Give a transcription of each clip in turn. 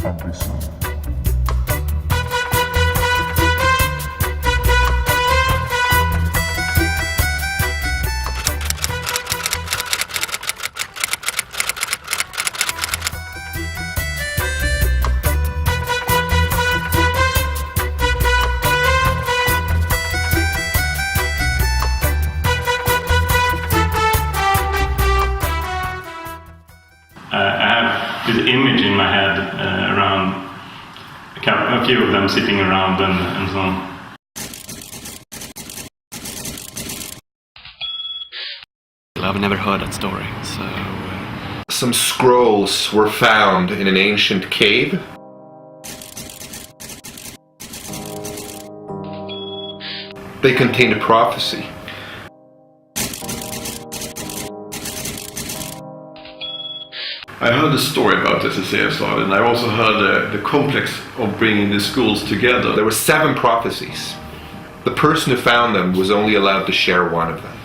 Fabrice. This image in my head around a few of them sitting around and so on. I've never heard that story, so... Some scrolls were found in an ancient cave. They contained a prophecy. I heard the story about SSES, and I also heard the complex of bringing the schools together. There were 7 prophecies. The person who found them was only allowed to share one of them.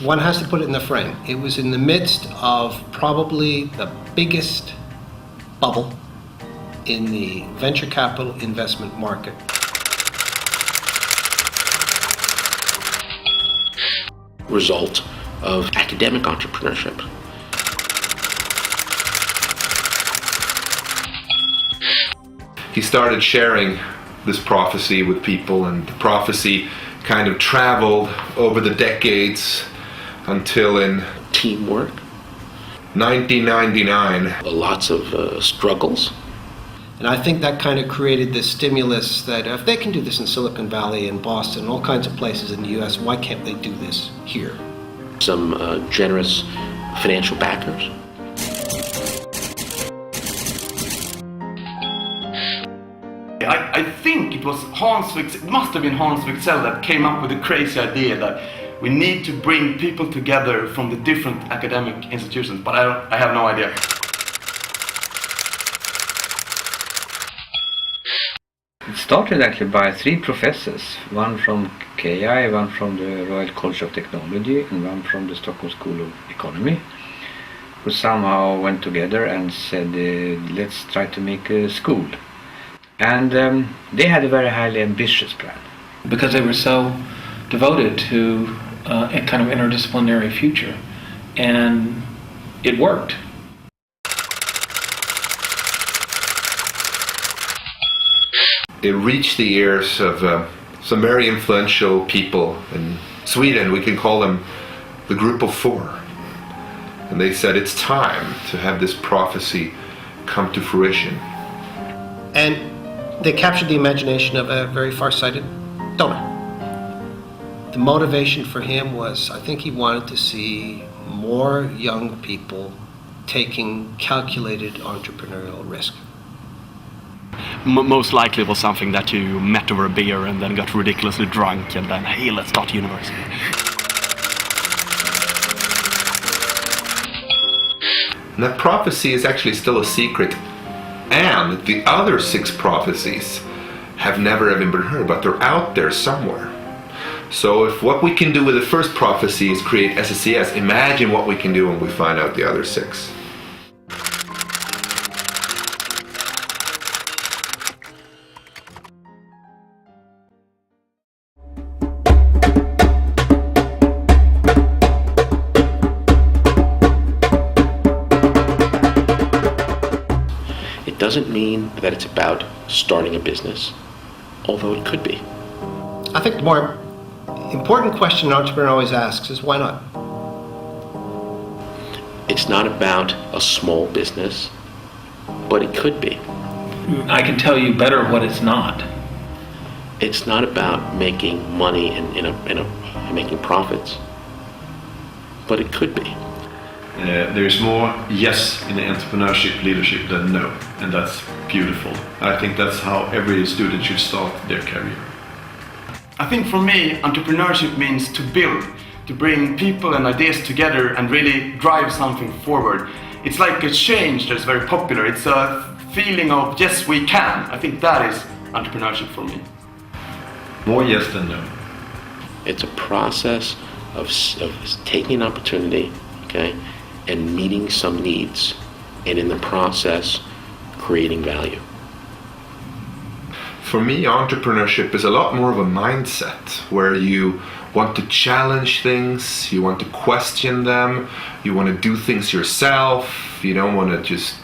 One has to put it in the frame. It was in the midst of probably the biggest bubble in the venture capital investment market. Result of academic entrepreneurship. He started sharing this prophecy with people, and the prophecy kind of traveled over the decades until in Teamwork. 1999. Lots of struggles. And I think that kind of created this stimulus that if they can do this in Silicon Valley and Boston and all kinds of places in the US, why can't they do this here? Some generous financial backers. I think it was it must have been Hans Wicksell that came up with the crazy idea that we need to bring people together from the different academic institutions, but I have no idea. It started actually by 3 professors, one from KI, one from the Royal College of Technology, and one from the Stockholm School of Economics, who somehow went together and said, let's try to make a school. And they had a very highly ambitious plan. Because they were so devoted to a kind of interdisciplinary future, and it worked. It reached the ears of some very influential people in Sweden. We can call them the Group of 4. And they said it's time to have this prophecy come to fruition. And they captured the imagination of a very far-sighted donor. The motivation for him was, I think he wanted to see more young people taking calculated entrepreneurial risk. Most likely it was something that you met over a beer and then got ridiculously drunk and then, hey, let's start university. And that prophecy is actually still a secret. And the other 6 prophecies have never even been heard, but they're out there somewhere. So if what we can do with the first prophecy is create SSES, imagine what we can do when we find out the other 6. It doesn't mean that it's about starting a business, although it could be. I think the more important question an entrepreneur always asks is, why not? It's not about a small business, but it could be. I can tell you better what it's not. It's not about making money and making profits, but it could be. There is more yes in the entrepreneurship leadership than no, and that's beautiful. I think that's how every student should start their career. I think for me, entrepreneurship means to build, to bring people and ideas together and really drive something forward. It's like a change that's very popular. It's a feeling of yes, we can. I think that is entrepreneurship for me. More yes than no. It's a process of taking an opportunity, okay, and meeting some needs, and in the process, creating value. For me, entrepreneurship is a lot more of a mindset where you want to challenge things, you want to question them, you want to do things yourself, you don't want to just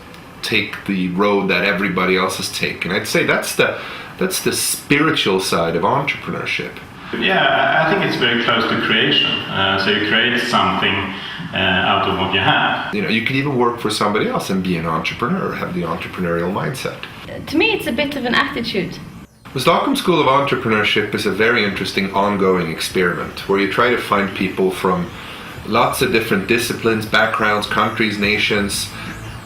take the road that everybody else has taken. I'd say that's the spiritual side of entrepreneurship. Yeah, I think it's very close to creation. So you create something out of what you have. You know, you can even work for somebody else and be an entrepreneur, have the entrepreneurial mindset. To me, it's a bit of an attitude. The Stockholm School of Entrepreneurship is a very interesting ongoing experiment where you try to find people from lots of different disciplines, backgrounds, countries, nations,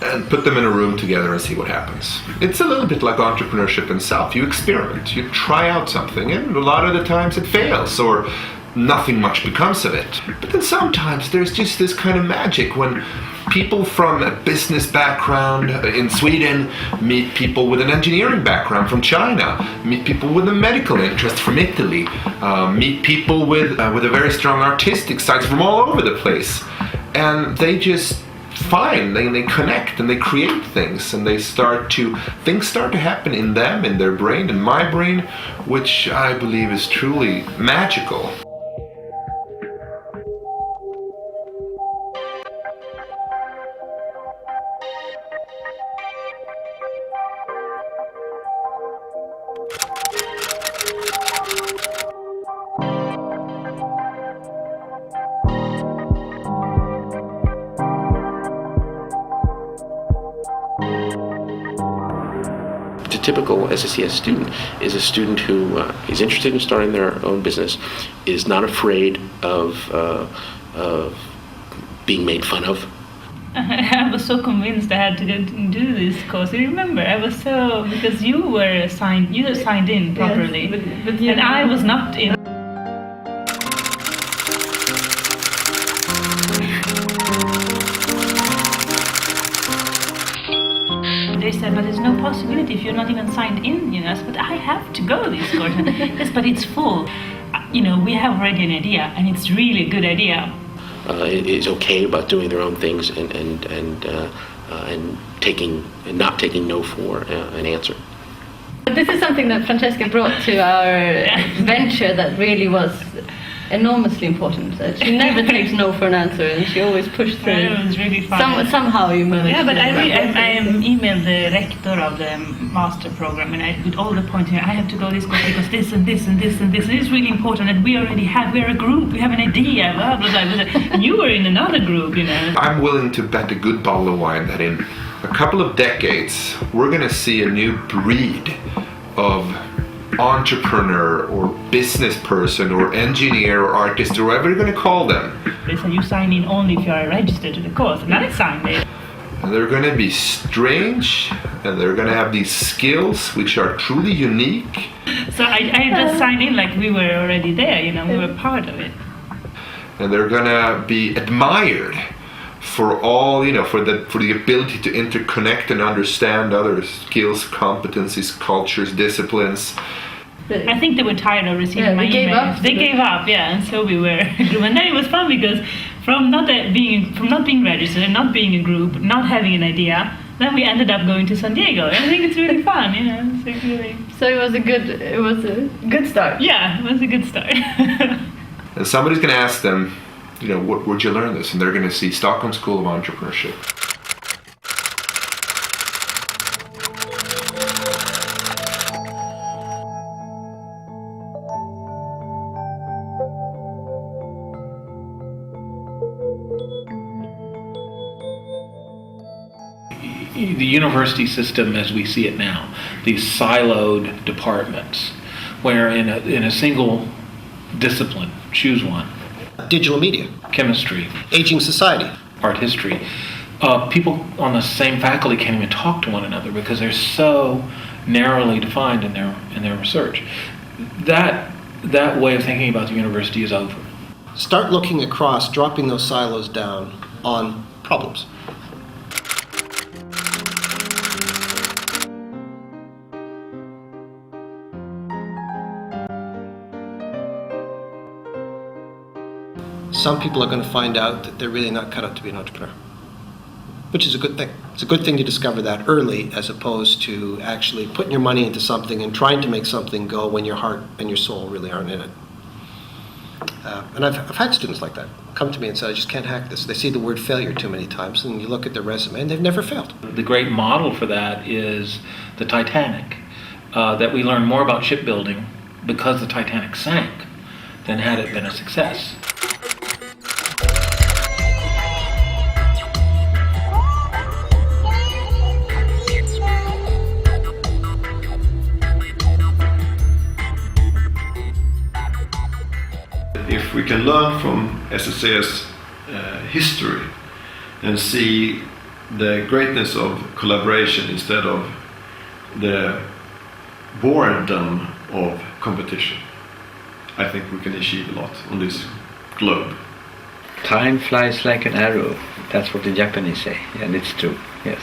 and put them in a room together and see what happens. It's a little bit like entrepreneurship itself. You experiment, you try out something, and a lot of the times it fails or nothing much becomes of it. But then sometimes there's just this kind of magic when people from a business background in Sweden meet people with an engineering background from China, meet people with a medical interest from Italy, meet people with a very strong artistic side from all over the place. And they just they connect and they create things, and things start to happen in them, in their brain, in my brain, which I believe is truly magical. The typical SSES student is a student who is interested in starting their own business, is not afraid of being made fun of. I was so convinced I had to go and do this course. You remember, I was so, because you signed in properly, yes, but and I was not in. They said, but there's no possibility if you're not even signed in, you know. But I have to go this course. Yes, but it's full. You know, we have already an idea, and it's really a good idea. Is okay about doing their own things and not taking no for an answer. But this is something that Francesca brought to our venture that really was enormously important. That she never takes no for an answer, and she always pushed through. It was really fun. Somehow you managed. Yeah, but I emailed the rector of the master program, and I with all the points here. I have to go this course because this and this and this and this. And it's really important, and we're a group. We have an idea. Blah blah blah. blah. And you were in another group, you know. I'm willing to bet a good bottle of wine that in a couple of decades we're going to see a new breed of entrepreneur or business person or engineer or artist or whatever you're going to call them. They said you sign in only if you are registered to the course, and I signed in. And they're going to be strange, and they're going to have these skills which are truly unique. So I just signed in like we were already there, you know, we were part of it. And they're going to be admired for all, you know, for the ability to interconnect and understand other skills, competencies, cultures, disciplines. I think they were tired of receiving my emails. They gave up, yeah, and so we were a group. And then it was fun because from not being registered and not being a group, not having an idea, then we ended up going to San Diego. I think it's really fun, you know. It's like really... So it was a good start. Yeah, it was a good start. And somebody's going to ask them, you know, where'd you learn this? And they're going to see Stockholm School of Entrepreneurship. The university system as we see it now, these siloed departments, where in a single discipline, choose one. Digital media, Chemistry, aging society, art history. People on the same faculty can't even talk to one another because they're so narrowly defined in their research. That way of thinking about the university is over. Start looking across, dropping those silos down on problems. Some people are going to find out that they're really not cut out to be an entrepreneur. which is a good thing. It's a good thing to discover that early as opposed to actually putting your money into something and trying to make something go when your heart and your soul really aren't in it. And I've had students like that come to me and say, I just can't hack this. They see the word failure too many times, and you look at their resume and they've never failed. The great model for that is the Titanic, that we learn more about shipbuilding because the Titanic sank than had it been a success. If we can learn from SSES history and see the greatness of collaboration instead of the boredom of competition, I think we can achieve a lot on this globe. Time flies like an arrow. That's what the Japanese say, and it's true. Yes.